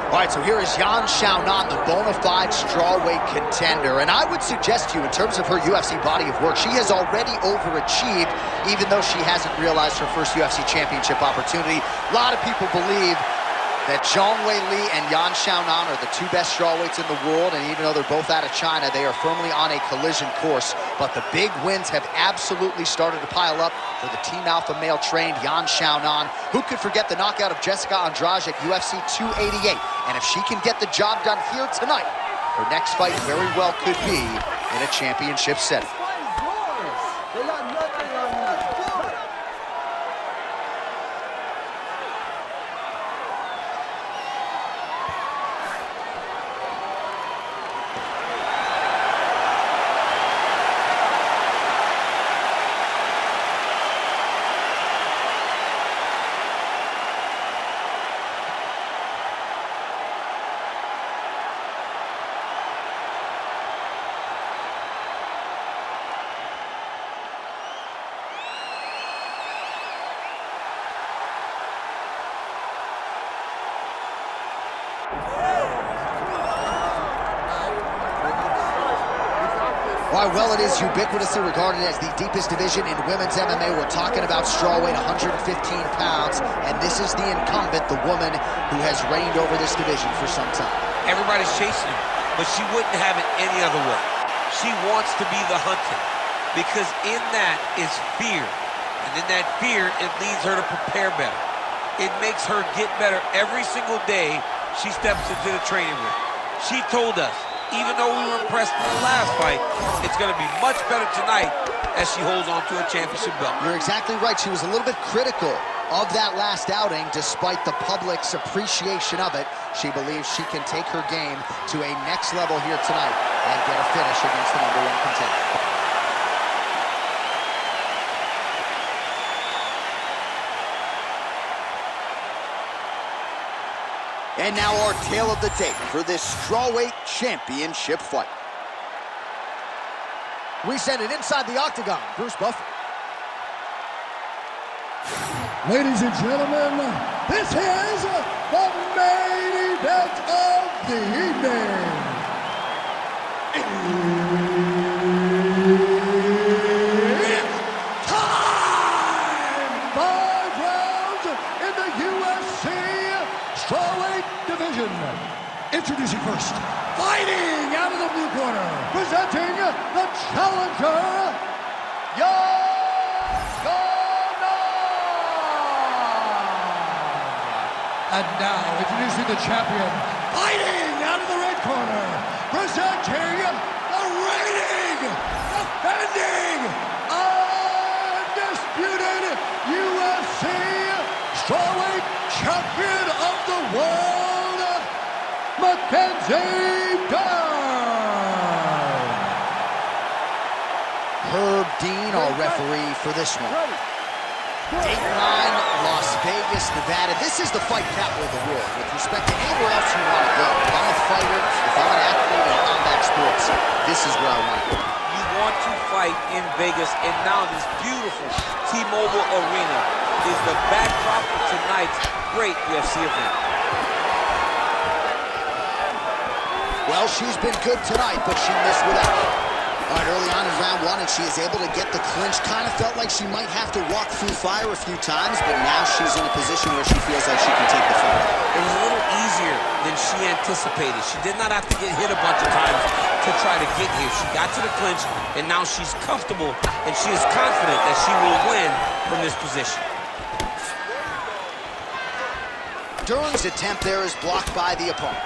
All right, so here is Xiaonan, the bona fide strawweight contender. And I would suggest to you, in terms of her UFC body of work, she has already overachieved, even though she hasn't realized her first UFC championship opportunity. A lot of people believe that Zhang Weili and Xiaonan are the two best strawweights in the world, and even though they're both out of China, they are firmly on a collision course. But the big wins have absolutely started to pile up for the Team Alpha male-trained Xiaonan. Who could forget the knockout of Jessica Andrade at UFC 288? And if she can get the job done here tonight, her next fight very well could be in a championship setting. Why, well, it is ubiquitously regarded as the deepest division in women's MMA. We're talking about strawweight, 115 pounds, and this is the incumbent, the woman who has reigned over this division for some time. Everybody's chasing her, but she wouldn't have it any other way. She wants to be the hunted, because in that is fear, and in that fear, it leads her to prepare better. It makes her get better every single day she steps into the training room. She told us, even though we were impressed in the last fight, it's going to be much better tonight as she holds on to a championship belt. You're exactly right. She was a little bit critical of that last outing, despite the public's appreciation of it. She believes she can take her game to a next level here tonight and get a finish against the #1 contender. And now our tale of the tape for this strawweight championship fight. We send it inside the octagon. Bruce Buffer. Ladies and gentlemen, this is the main event of the evening. It's time! 5 rounds in the UFC strawweight division. Introducing first, fighting out of the blue corner, presenting the challenger, Xiaonan. And now, introducing the champion, fighting out of the red corner, presenting the reigning, defending, undisputed UFC strawweight champion of the world, Mackenzie Dern. Herb Dean, our referee for this one. Date 9, Las Vegas, Nevada. This is the fight capital of the world with respect to anywhere else you want to go. If I'm a fighter, if I'm an athlete in combat sports, this is where I want to go. You want to fight in Vegas, and now this beautiful T-Mobile Arena is the backdrop for tonight's great UFC event. Well, she's been good tonight, but she missed without it. All right, early on in round 1, and she is able to get the clinch. Kind of felt like she might have to walk through fire a few times, but now she's in a position where she feels like she can take the fight. It was a little easier than she anticipated. She did not have to get hit a bunch of times to try to get here. She got to the clinch, and now she's comfortable, and she is confident that she will win from this position. Dern's attempt there is blocked by the opponent.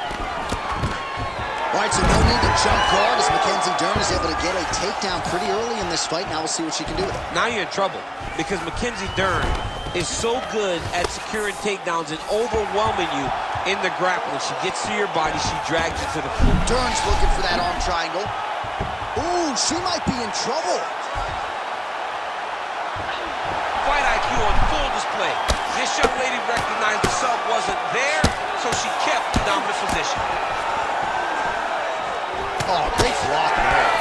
All right, so no need to jump guard as Mackenzie Dern is able to get a takedown pretty early in this fight. Now we'll see what she can do with it. Now you're in trouble because Mackenzie Dern is so good at securing takedowns and overwhelming you in the grappling. She gets to your body, she drags you to the floor. Dern's looking for that arm triangle. Ooh, she might be in trouble. Fight IQ on full display. This young lady recognized the sub wasn't there, so she kept the dominant position. Oh, great block there.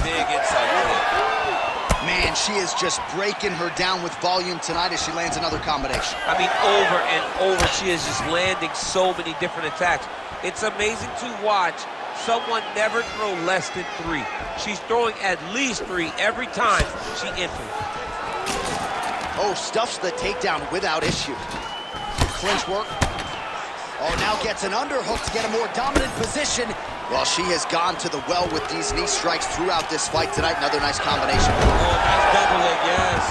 Big inside kick. Man, And she is just breaking her down with volume tonight as she lands another combination. I mean, over and over, she is just landing so many different attacks. It's amazing to watch someone never throw less than 3. She's throwing at least 3 every time she enters. Oh, stuffs the takedown without issue. Clinch work. Oh, now gets an underhook to get a more dominant position. Well, she has gone to the well with these knee strikes throughout this fight tonight. Another nice combination. Oh, nice double leg, yes.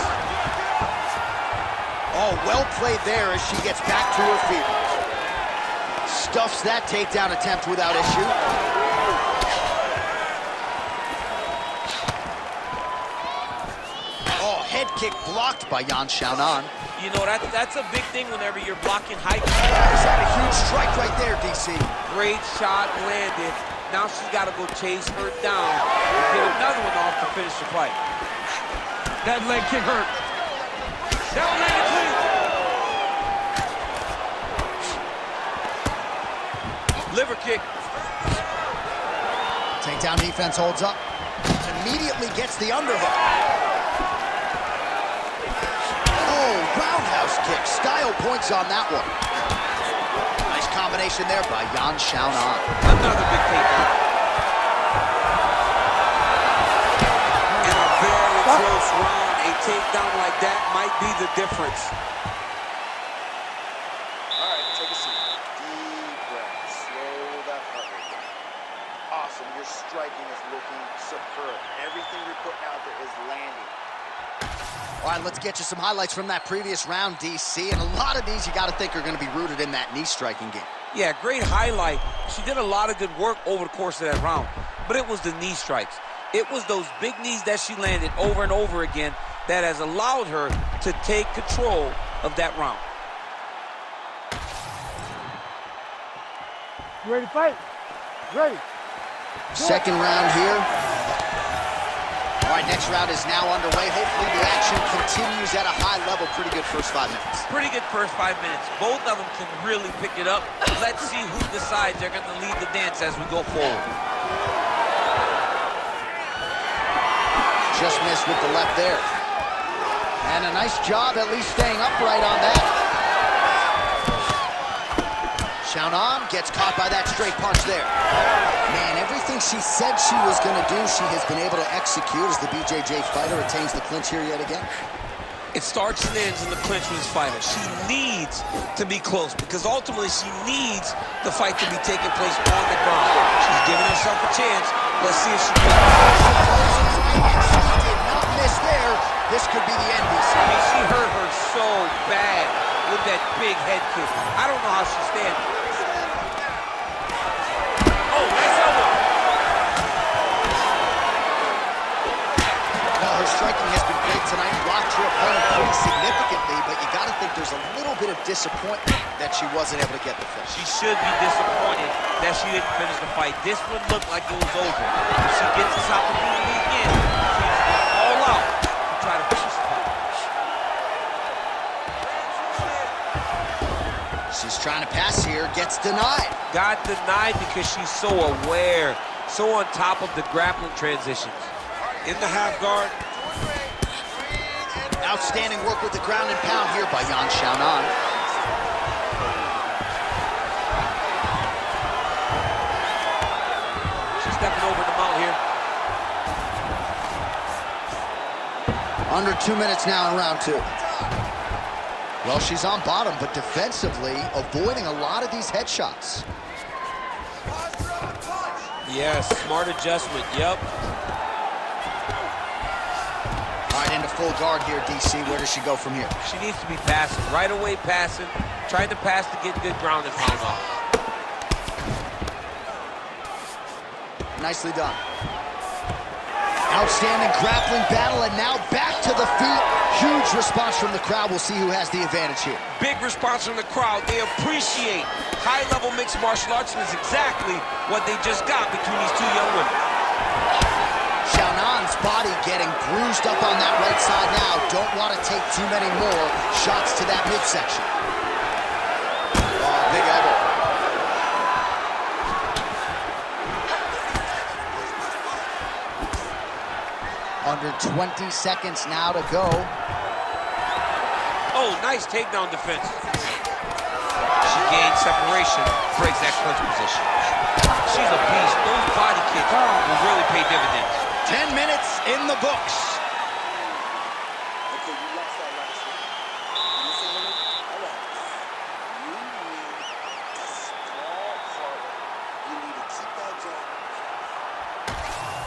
Oh, well played there as she gets back to her feet. Stuffs that takedown attempt without issue. Oh, head kick blocked by Xiaonan. You know, that's a big thing whenever you're blocking height. Is that a huge strike right there, DC? Great shot landed. Now she's got to go chase her down and get another one off to finish the fight. That leg kick hurt. That one landed clean. Liver kick. Takedown defense holds up. Immediately gets the underhook. Roundhouse kick, style points on that one. Nice combination there by Xiaonan. Another big takedown. In a very close round, a takedown like that might be the difference. All right, take a seat. Deep breath. Slow that heart rate down. Awesome. Your striking is looking superb. Everything you're putting out there is landing. All right, let's get you some highlights from that previous round, DC. And a lot of these you got to think are going to be rooted in that knee striking game. Yeah, great highlight. She did a lot of good work over the course of that round, but it was the knee strikes. It was those big knees that she landed over and over again that has allowed her to take control of that round. You ready to fight? Ready. Second round here. All right, next round is now underway. Hopefully the action continues at a high level. Pretty good first 5 minutes. Pretty good first 5 minutes. Both of them can really pick it up. Let's see who decides they're going to lead the dance as we go forward. Just missed with the left there. And a nice job at least staying upright on that. Xiaonan gets caught by that straight punch there. Man, everything she said she was going to do, she has been able to execute as the BJJ fighter attains the clinch here yet again. It starts and ends in the clinch with his fighter. She needs to be close because ultimately she needs the fight to be taking place on the ground. She's giving herself a chance. Let's see if she can. She did not miss there. This could be the end, DC. I mean, she hurt her so bad with that big head kick. I don't know how she's standing. Oh, nice elbow. Well, her striking has been great tonight. Blocked her opponent pretty significantly, but you got to think there's a little bit of disappointment that she wasn't able to get the finish. She should be disappointed that she didn't finish the fight. This one looked like it was over. If she gets this opportunity again, she's going all out to try to finish the fight. She's trying to pass here, gets denied. Got denied because she's so aware, so on top of the grappling transitions. In the half guard. Outstanding work with the ground and pound here by Xiaonan. She's stepping over the mount here. Under 2 minutes now in round 2. Well, she's on bottom, but defensively avoiding a lot of these headshots. Yes, smart adjustment, yep. All right, into full guard here, DC. Where does she go from here? She needs to be passing, right away passing, trying to pass to get good ground and pound off. Nicely done. Outstanding grappling battle, and now back to the feet. Huge response from the crowd. We'll see who has the advantage here. Big response from the crowd. They appreciate high-level mixed martial arts, and it's exactly what they just got between these two young women. Xiaonan's body getting bruised up on that right side now. Don't want to take too many more shots to that midsection. Oh, big elbow. Under 20 seconds now to go. Oh, nice takedown defense. She gained separation, breaks that clinch position. She's a beast. Those body kicks will really pay dividends. 10 minutes in the books. Okay, you lost that last one. You listen to me? All right. You need to stall harder. You need to keep that jab.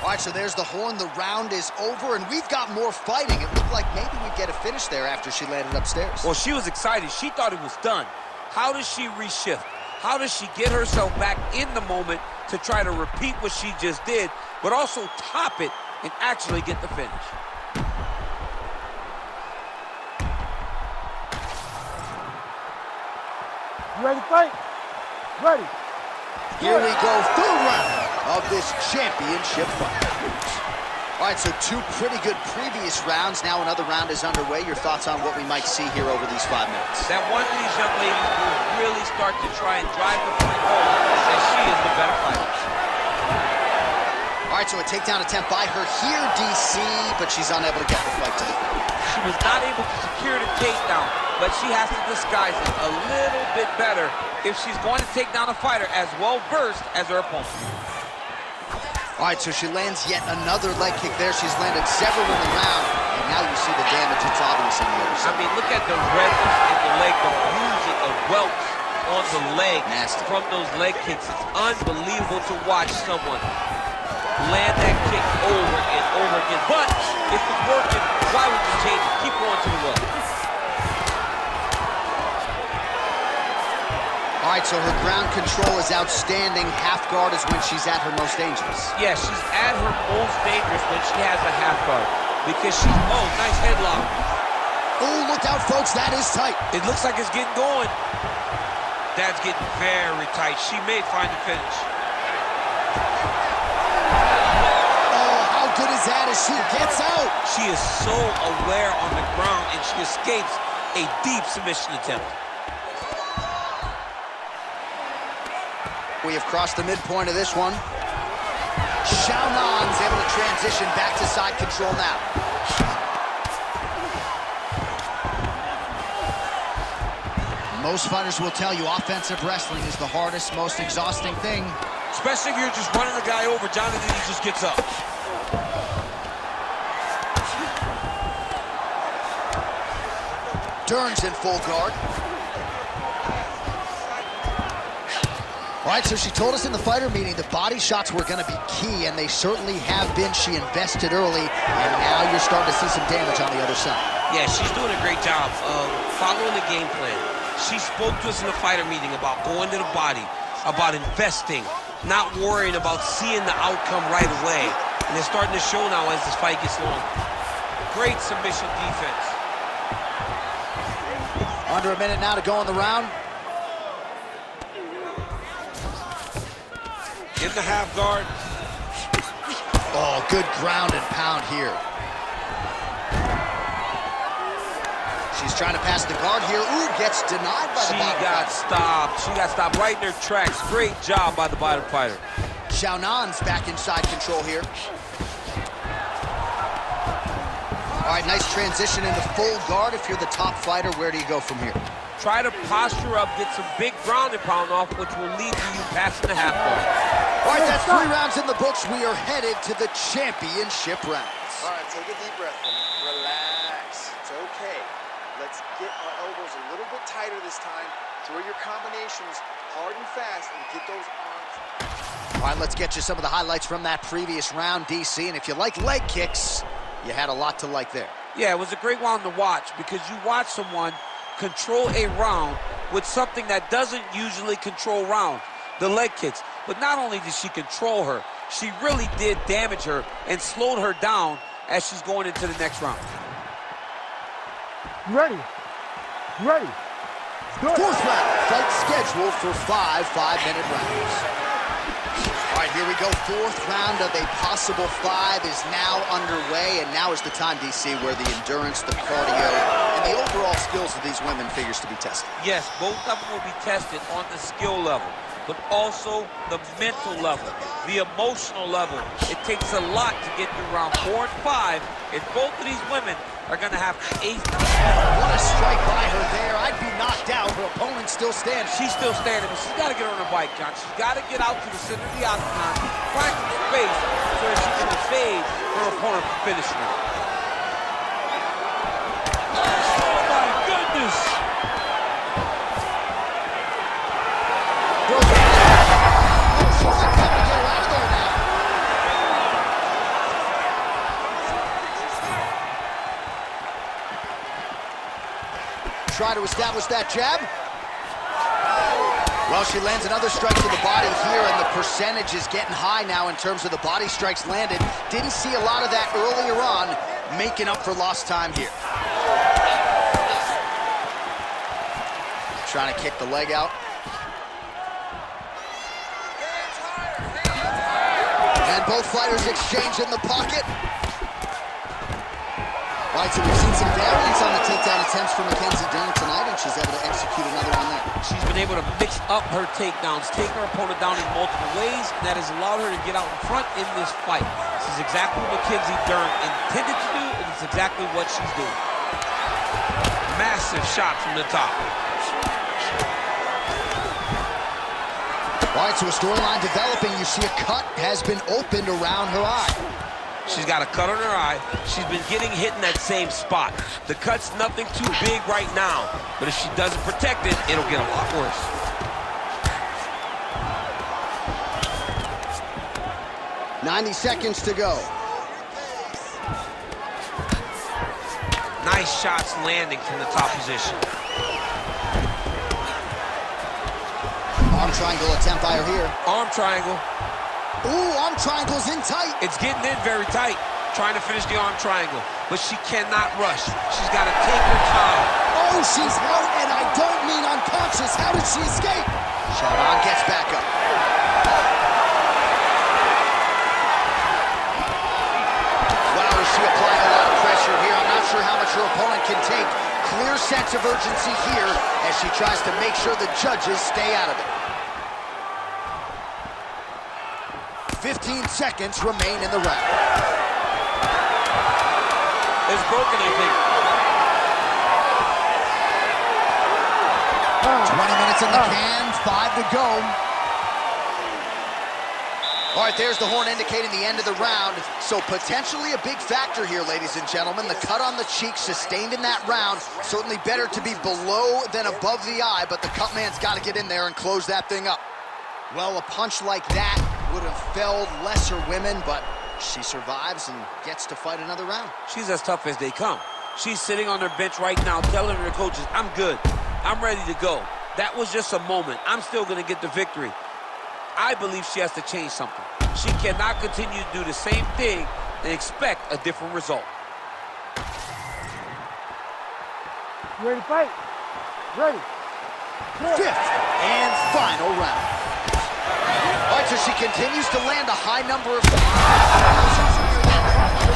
All right, so there's the horn. The round is over, and we've got more fighting. It looked like maybe we'd get a finish there after she landed upstairs. Well, she was excited. She thought it was done. How does she reshift? How does she get herself back in the moment to try to repeat what she just did, but also top it and actually get the finish? You ready to fight? Ready. Here we go, third round of this championship fight. All right, so two pretty good previous rounds. Now another round is underway. Your thoughts on what we might see here over these 5 minutes? That one of these young ladies will really start to try and drive the point home that she is the better fighter. All right, so a takedown attempt by her here, DC, but she's unable to get the fight to the ground. She was not able to secure the takedown, but she has to disguise it a little bit better if she's going to take down a fighter as well-versed as her opponent. All right, so she lands yet another leg kick there. She's landed several in the round, and now you see the damage. It's obvious on the other side. I mean, look at the redness in the leg, the bruising, the welts on the leg. Nasty. From those leg kicks. It's unbelievable to watch someone land that kick over and over again. But if it's working, why would you change it? Keep going to the well. All right, so her ground control is outstanding. Half guard is when she's at her most dangerous. Yeah, she's at her most dangerous when she has a half guard. Because she's, oh, nice headlock. Oh, look out, folks, that is tight. It looks like it's getting going. That's getting very tight. She may find the finish. Oh, how good is that as she gets out? She is so aware on the ground, and she escapes a deep submission attempt. We have crossed the midpoint of this one. Xiaonan's able to transition back to side control now. Most fighters will tell you offensive wrestling is the hardest, most exhausting thing. Especially if you're just running the guy over. Jonathan, he just gets up. Dern's in full guard. All right, so she told us in the fighter meeting the body shots were going to be key, and they certainly have been. She invested early, and now you're starting to see some damage on the other side. Yeah, she's doing a great job of following the game plan. She spoke to us in the fighter meeting about going to the body, about investing, not worrying about seeing the outcome right away. And it's starting to show now as this fight gets longer. Great submission defense. Under a minute now to go in the round. In the half guard. Oh, good ground and pound here. She's trying to pass the guard here. Ooh, gets denied by the bottom. She got stopped. She got stopped right in her tracks. Great job by the bottom fighter. Xiaonan's back inside control here. All right, nice transition into full guard. If you're the top fighter, where do you go from here? Try to posture up, get some big ground and pound off, which will lead to you passing the half guard. All right, that's 3 rounds in the books. We are headed to the championship rounds. All right, take a deep breath. Relax. It's okay. Let's get our elbows a little bit tighter this time. Throw your combinations hard and fast and get those arms. All right, let's get you some of the highlights from that previous round, DC. And if you like leg kicks, you had a lot to like there. Yeah, it was a great round to watch because you watch someone control a round with something that doesn't usually control rounds, the leg kicks. But not only did she control her, she really did damage her and slowed her down as she's going into the next round. You ready? You ready? Good. 4th round, fight scheduled for 5 5-minute rounds. All right, here we go. 4th round of a possible 5 is now underway, and now is the time, DC, where the endurance, the cardio, and the overall skills of these women figures to be tested. Yes, both of them will be tested on the skill level. but also the mental level, the emotional level. It takes a lot to get through round 4 and 5, and both of these women are going to have to ace. What a strike by her there. I'd be knocked out. Her opponent's still standing. She's still standing, but she's got to get on her bike, John. She's got to get out to the center of the octagon, practice space, so that she can evade her opponent from finishing her. Oh, my goodness! Try to establish that jab. Well, she lands another strike to the body here, and the percentage is getting high now in terms of the body strikes landed. Didn't see a lot of that earlier on, making up for lost time here. Trying to kick the leg out. And both fighters exchange in the pocket. All right, so we've seen some variance on the takedown attempts from Mackenzie Dern tonight, and she's able to execute another one there. She's been able to mix up her takedowns, take her opponent down in multiple ways, and that has allowed her to get out in front in this fight. This is exactly what Mackenzie Dern intended to do, and it's exactly what she's doing. Massive shot from the top. All right, so a storyline developing. You see a cut has been opened around her eye. She's got a cut on her eye. She's been getting hit in that same spot. The cut's nothing too big right now, but if she doesn't protect it, it'll get a lot worse. .90 seconds to go. Nice shots landing from the top position. Arm triangle attempt by her here. Arm triangle. Ooh, arm triangle's in tight. It's getting in very tight, trying to finish the arm triangle, but she cannot rush. She's got to take her time. Oh, she's out, and I don't mean unconscious. How did she escape? Xiaonan gets back up. Wow, is she applying a lot of pressure here? I'm not sure how much her opponent can take. Clear sense of urgency here as she tries to make sure the judges stay out of it. 15 seconds remain in the round. It's broken, I think. 20 minutes in the can, 5 to go. All right, there's the horn indicating the end of the round. So potentially a big factor here, ladies and gentlemen. The cut on the cheek sustained in that round. Certainly better to be below than above the eye, but the cut man's got to get in there and close that thing up. Well, a punch like that would have felled lesser women, but she survives and gets to fight another round. She's as tough as they come. She's sitting on her bench right now telling her coaches, I'm good. I'm ready to go. That was just a moment. I'm still going to get the victory. I believe she has to change something. She cannot continue to do the same thing and expect a different result. You ready to fight? Ready. Fifth and final round. All right, so she continues to land a high number of her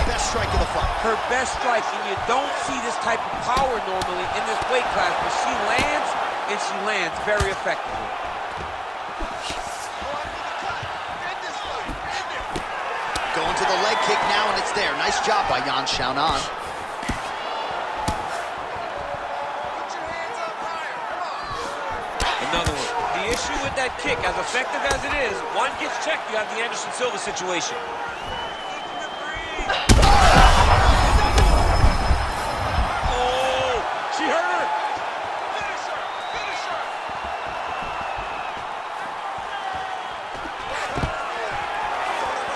best strike of the fight. Her best strike, and you don't see this type of power normally in this weight class, but she lands, and she lands very effectively. Going to the leg kick now, and it's there. Nice job by Xiaonan. Another one. The issue with that kick, as effective as it is, one gets checked, you have the Anderson Silva situation. Oh, she hurt her. Finish her, finish her.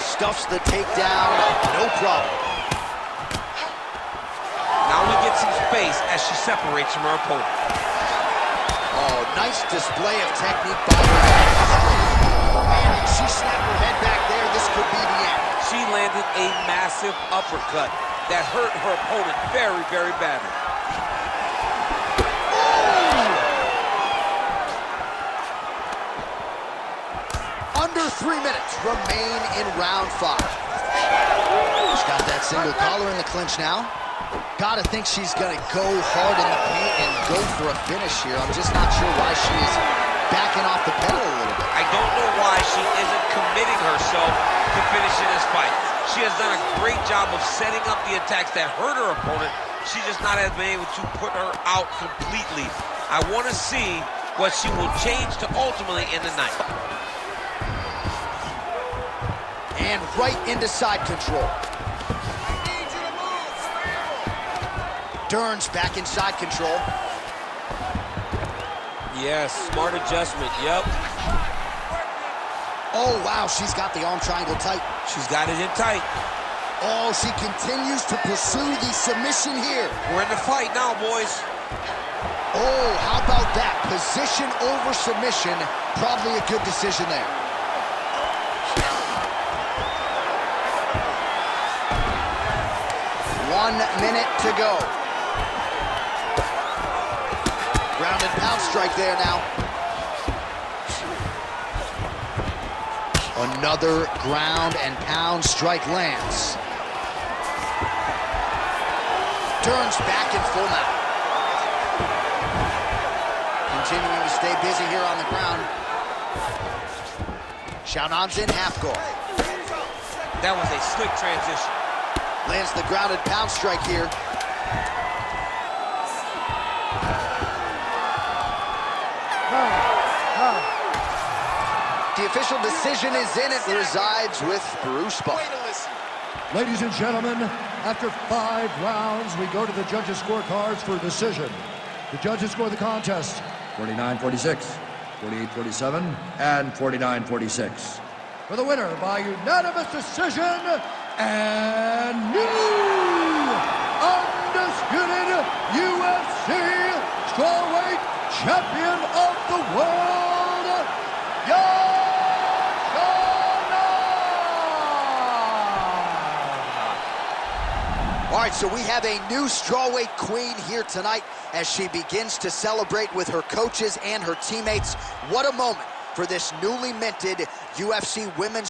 Stuffs the takedown, no problem. Now we get some space as she separates from her opponent. Oh, nice display of technique by her. And she snapped her head back there. This could be the end. She landed a massive uppercut that hurt her opponent very, very badly. Under 3 minutes remain in round 5. She's got that single collar in the clinch now. Gotta think she's gonna go hard in the paint and go for a finish here. I'm just not sure why she is backing off the pedal a little bit. I don't know why she isn't committing herself to finishing this fight. She has done a great job of setting up the attacks that hurt her opponent. She just not has been able to put her out completely. I want to see what she will change to ultimately end the night. And right into side control. Dern's back in side control. Yes, smart adjustment, yep. Oh, wow, she's got the arm triangle tight. She's got it in tight. Oh, she continues to pursue the submission here. We're in the fight now, boys. Oh, how about that? Position over submission. Probably a good decision there. One minute to go. Ground and pound strike there now. Another ground and pound strike lands. Dern's back in full mount. Continuing to stay busy here on the ground. Xiaonan's in half guard. That was a slick transition. Lands the grounded pound strike here. The official decision is in. It resides with Bruce Buck. Ladies and gentlemen, after 5 rounds, we go to the judges' scorecards for a decision. The judges score the contest 49-46, 48-47, and 49-46. For the winner by unanimous decision, and new undisputed UFC strawweight champion of the world, Xiaonan! All right, so we have a new strawweight queen here tonight as she begins to celebrate with her coaches and her teammates. What a moment for this newly minted UFC Women's